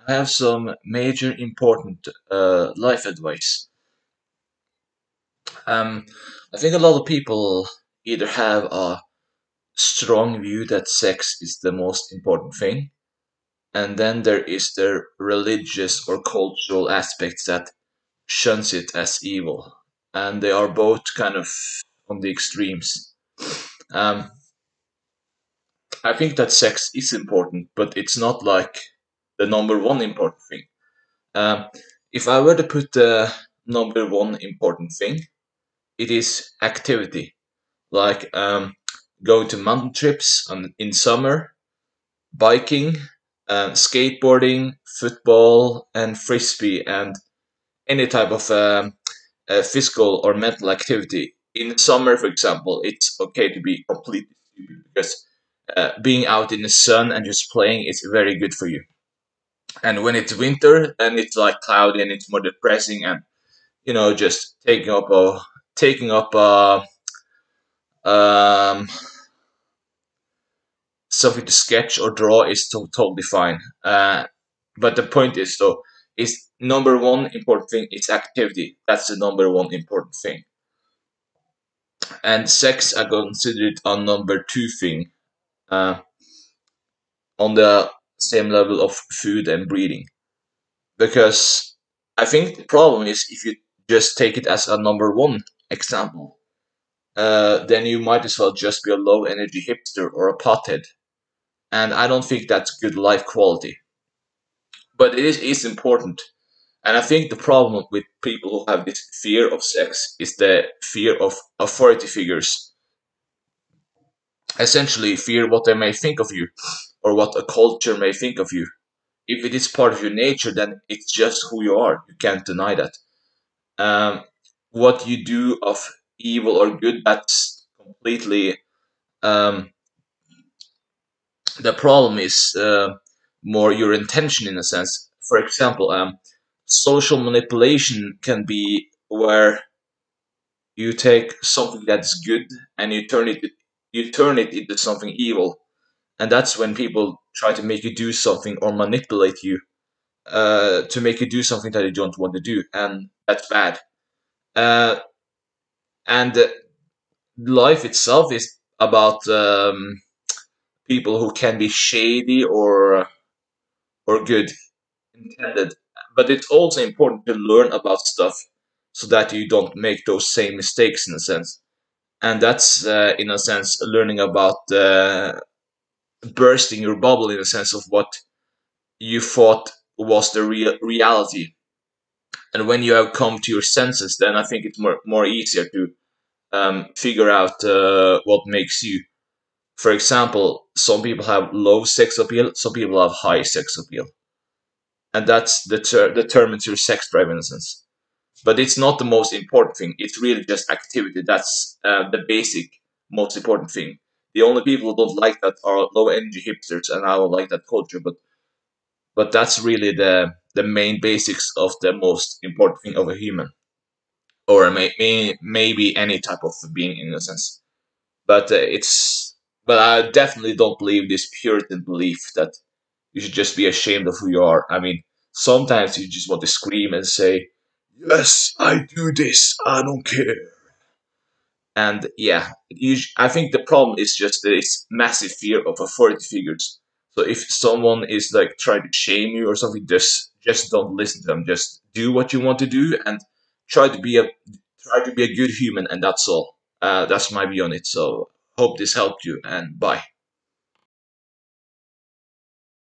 I have some major important life advice. Um, I think a lot of people either have a strong view that sex is the most important thing, and then there is the religious or cultural aspects that shuns it as evil, and they are both kind of on the extremes. Um, I think that sex is important, but it's not like the number one important thing. Um, if I were to put the number one important thing, it is activity, like going to mountain trips in summer, biking, skateboarding, football, and frisbee, and any type of physical or mental activity. In summer, for example, it's okay to be completely stupid because being out in the sun and just playing is very good for you. And when it's winter and it's like cloudy and it's more depressing, and just taking up um, something to sketch or draw is totally fine. But the point is, though, is number one important thing is activity. That's the number one important thing. And sex, I consider it a number two thing, uh, on the same level of food and breathing. Because I think the problem is if you just take it as a number one example, then you might as well just be a low energy hipster or a pothead. And I don't think that's good life quality. But it is important. And I think the problem with people who have this fear of sex is the fear of authority figures. Essentially, fear what they may think of you or what a culture may think of you. If it is part of your nature, then it's just who you are. You can't deny that. Um, what you do of evil or good, that's completely. Um, the problem is more your intention in a sense. For example, social manipulation can be where you take something that's good and you turn it into something evil, and that's when people try to make you do something or manipulate you to make you do something that you don't want to do, and that's bad. Uh, and life itself is about people who can be shady or good intended, but it's also important to learn about stuff so that you don't make those same mistakes in a sense. And that's in a sense learning about bursting your bubble in a sense of what you thought was the real reality. And when you have come to your senses, then I think it's more easier to figure out what makes you. For example, some people have low sex appeal, some people have high sex appeal, and that's determines your sex drive in a sense. But it's not the most important thing. It's really just activity. That's the basic, most important thing. The only people who don't like that are low energy hipsters, and I don't like that culture. But that's really the main basics of the most important thing of a human, or maybe any type of being in a sense. But but I definitely don't believe this Puritan belief that you should just be ashamed of who you are. I mean, sometimes you just want to scream and say, "Yes, I do this. I don't care." And yeah, I think the problem is just this massive fear of authority figures. So if someone is like trying to shame you or something, just don't listen to them. Just do what you want to do and try to be a try to be a good human, and that's all. That's my view on it. So hope this helped you, and bye.